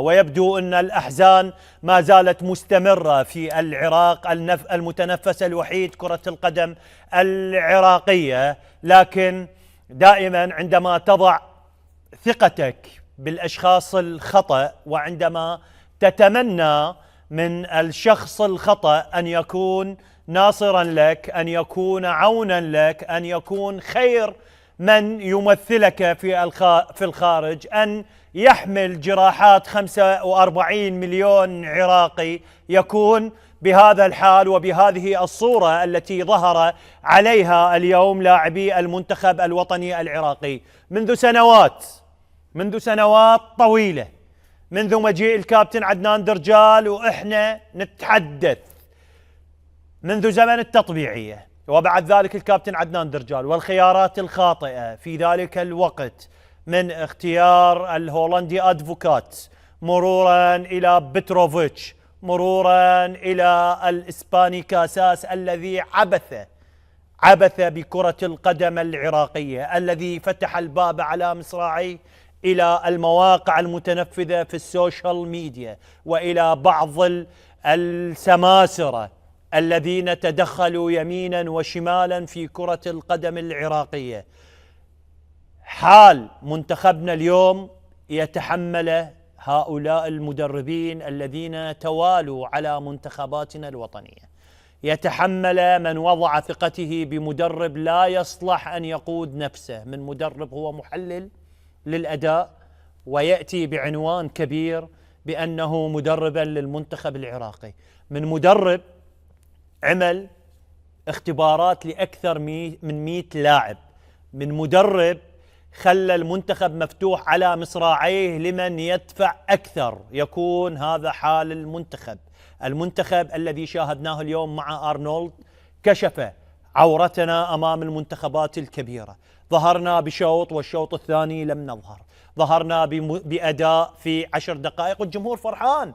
ويبدو أن الأحزان ما زالت مستمرة في العراق، المتنفس الوحيد كرة القدم العراقية. لكن دائما عندما تضع ثقتك بالأشخاص الخطأ، وعندما تتمنى من الشخص الخطأ أن يكون ناصرا لك، أن يكون عونا لك، أن يكون خير من يمثلك في الخارج، أن يحمل جراحات 45 مليون عراقي، يكون بهذا الحال وبهذه الصورة التي ظهر عليها اليوم لاعبي المنتخب الوطني العراقي منذ سنوات طويلة، منذ مجيء الكابتن عدنان درجال وإحنا نتحدث منذ زمن التطبيعية، وبعد ذلك الكابتن عدنان درجال والخيارات الخاطئة في ذلك الوقت، من اختيار الهولندي أدفوكات، مرورا إلى بتروفيتش، مرورا إلى الإسباني كاساس الذي عبث بكرة القدم العراقية، الذي فتح الباب على مصراعيه إلى المواقع المتنفذة في السوشيال ميديا، وإلى بعض السماسرة الذين تدخلوا يمينا وشمالا في كرة القدم العراقية. حال منتخبنا اليوم يتحمل هؤلاء المدربين الذين توالوا على منتخباتنا الوطنية، يتحمل من وضع ثقته بمدرب لا يصلح أن يقود نفسه، من مدرب هو محلل للأداء ويأتي بعنوان كبير بأنه مدربا للمنتخب العراقي، من مدرب عمل اختبارات لأكثر من 100 لاعب، من مدرب خلى المنتخب مفتوح على مصراعيه لمن يدفع أكثر. يكون هذا حال المنتخب الذي شاهدناه اليوم مع أرنولد كشف عورتنا أمام المنتخبات الكبيرة. ظهرنا بشوط والشوط الثاني لم نظهر، ظهرنا بأداء في 10 دقائق والجمهور فرحان.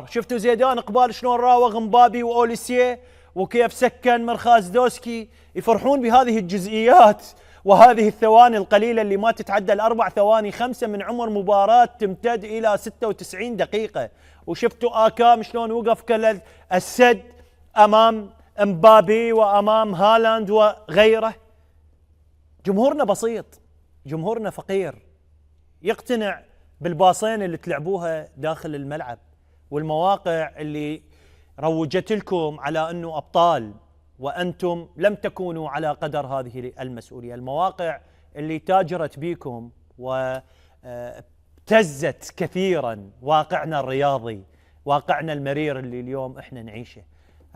شفتوا زيدان قبال شلون راوغ مبابي وأوليسيه، وكيف سكن مرخاز دوسكي. يفرحون بهذه الجزئيات وهذه الثواني القليلة اللي ما تتعدى ال4 ثواني 5 من عمر مباراة تمتد إلى 96 دقيقة. وشفتوا آكام شلون وقف كالسد أمام مبابي وأمام هالاند وغيره. جمهورنا بسيط، جمهورنا فقير، يقتنع بالباصين اللي تلعبوها داخل الملعب، والمواقع اللي روجت لكم على أنه أبطال وأنتم لم تكونوا على قدر هذه المسؤولية، المواقع اللي تاجرت بكم وابتزت كثيرا واقعنا الرياضي، واقعنا المرير اللي اليوم احنا نعيشه.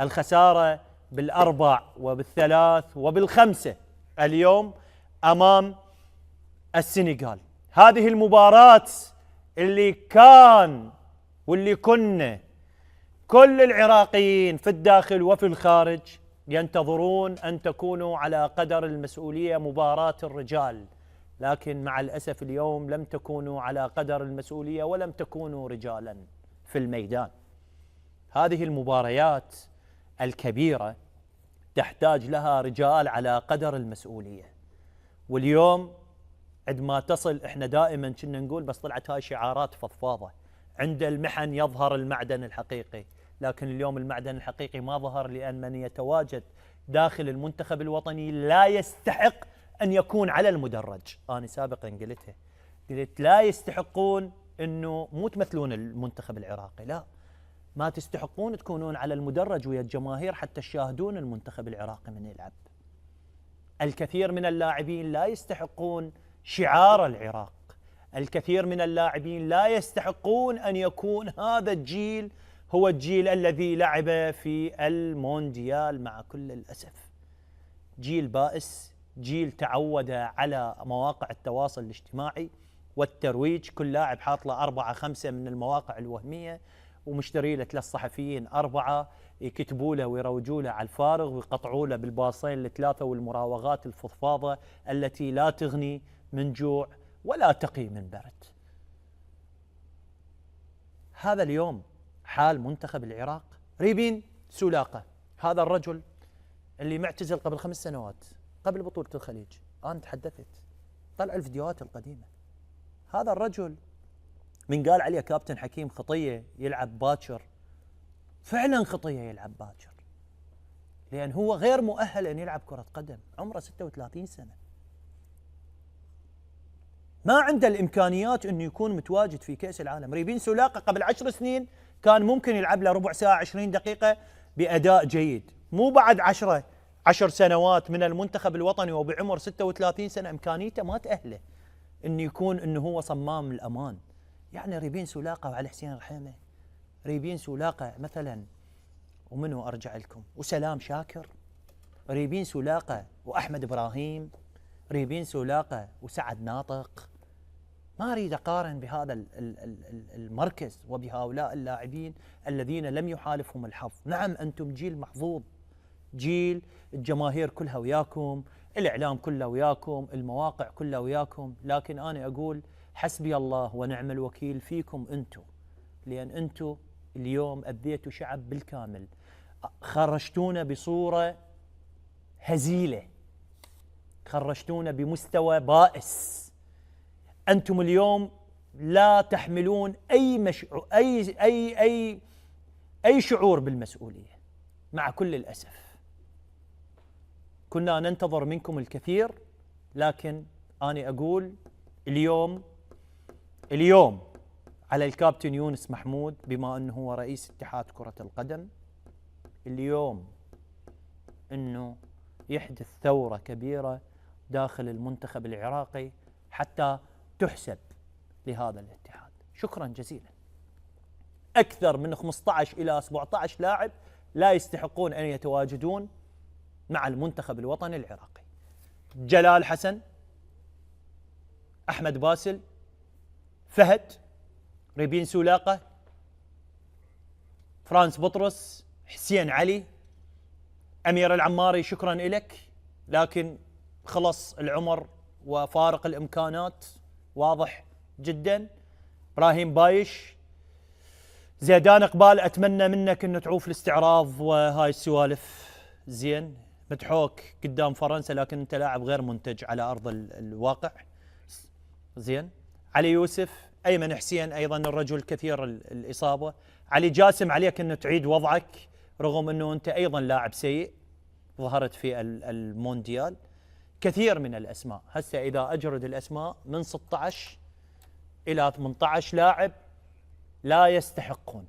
الخسارة بال4 وبال3 وبال5 اليوم أمام السنغال. هذه المباراة اللي كان واللي كنا كل العراقيين في الداخل وفي الخارج ينتظرون أن تكونوا على قدر المسؤولية، مباراة الرجال، لكن مع الأسف اليوم لم تكونوا على قدر المسؤولية ولم تكونوا رجالا في الميدان. هذه المباريات الكبيرة تحتاج لها رجال على قدر المسؤولية، واليوم عندما تصل، احنا دائما كنا نقول بس طلعت هاي شعارات فضفاضة، عند المحن يظهر المعدن الحقيقي، لكن اليوم المعدن الحقيقي ما ظهر، لأن من يتواجد داخل المنتخب الوطني لا يستحق أن يكون على المدرج. أنا سابقا قلت لا يستحقون أنه مو تمثلون المنتخب العراقي، لا، ما تستحقون تكونون على المدرج ويا الجماهير حتى تشاهدون المنتخب العراقي من يلعب. الكثير من اللاعبين لا يستحقون شعار العراق، الكثير من اللاعبين لا يستحقون أن يكون هذا الجيل هو الجيل الذي لعب في المونديال. مع كل الأسف جيل بائس، جيل تعود على مواقع التواصل الاجتماعي والترويج، كل لاعب حاط له 4 5 من المواقع الوهمية، ومشتري له 3 صحفيين 4 يكتبوا له ويروجوا له على الفارغ، ويقطعوا له بالباصين ال3 والمراوغات الفضفاضة التي لا تغني من جوع ولا تقي من برد. هذا اليوم حال منتخب العراق. ريبين سولاقة، هذا الرجل اللي معتزل قبل 5 سنوات قبل بطولة الخليج، أنا تحدثت، طلع الفيديوهات القديمة. هذا الرجل من قال عليه كابتن حكيم خطية يلعب باكر، فعلا خطية يلعب باكر، لأن هو غير مؤهل أن يلعب كرة قدم، عمره 36 سنة، ما عنده الإمكانيات أنه يكون متواجد في كأس العالم. ريبين سولاقة قبل 10 سنين كان ممكن يلعب له ربع ساعة 20 دقيقة بأداء جيد، مو بعد 10 سنوات من المنتخب الوطني وبعمر 36 سنة إمكانيته ما تأهله أنه يكون أنه هو صمام الأمان. يعني ريبين سولاقة وعلي حسين رحيمة، ريبين سولاقة مثلا، ومنو أرجع لكم، وسلام شاكر، ريبين سولاقة وأحمد إبراهيم، ريبين سولاقة وسعد ناطق. ما أريد أقارن بهذا المركز وبهؤلاء اللاعبين الذين لم يحالفهم الحظ. نعم أنتم جيل محظوظ، جيل الجماهير كلها وياكم، الإعلام كله وياكم، المواقع كلها وياكم، لكن أنا أقول حسبي الله ونعم الوكيل فيكم أنتم، لأن أنتم اليوم أذيتوا شعب بالكامل، خرجتونا بصورة هزيلة، خرجتونا بمستوى بائس. أنتم اليوم لا تحملون أي شعور بالمسؤولية، مع كل الأسف. كنا ننتظر منكم الكثير، لكن أنا أقول اليوم على الكابتن يونس محمود بما أنه هو رئيس اتحاد كرة القدم، اليوم أنه يحدث ثورة كبيرة داخل المنتخب العراقي حتى تحسب لهذا الاتحاد. شكرا جزيلا. أكثر من 15 إلى 17 لاعب لا يستحقون أن يتواجدون مع المنتخب الوطني العراقي: جلال حسن، أحمد باسل، فهد، ريبين سولاقة، فرانس بطرس، حسين علي، أمير العماري. شكرا لك، لكن خلص العمر وفارق الإمكانات واضح جدا. إبراهيم بايش، زيدان إقبال، أتمنى منك أنه تعوف الاستعراض وهاي السوالف. زين، مدحوك قدام فرنسا لكن أنت لاعب غير منتج على أرض الواقع. زين، علي يوسف، أيمن حسين أيضا الرجل كثير الإصابة. علي جاسم، عليك أنه تعيد وضعك رغم أنه أنت أيضا لاعب سيء ظهرت في المونديال. كثير من الأسماء، هسه إذا أجرد الأسماء من 16 إلى 18 لاعب لا يستحقون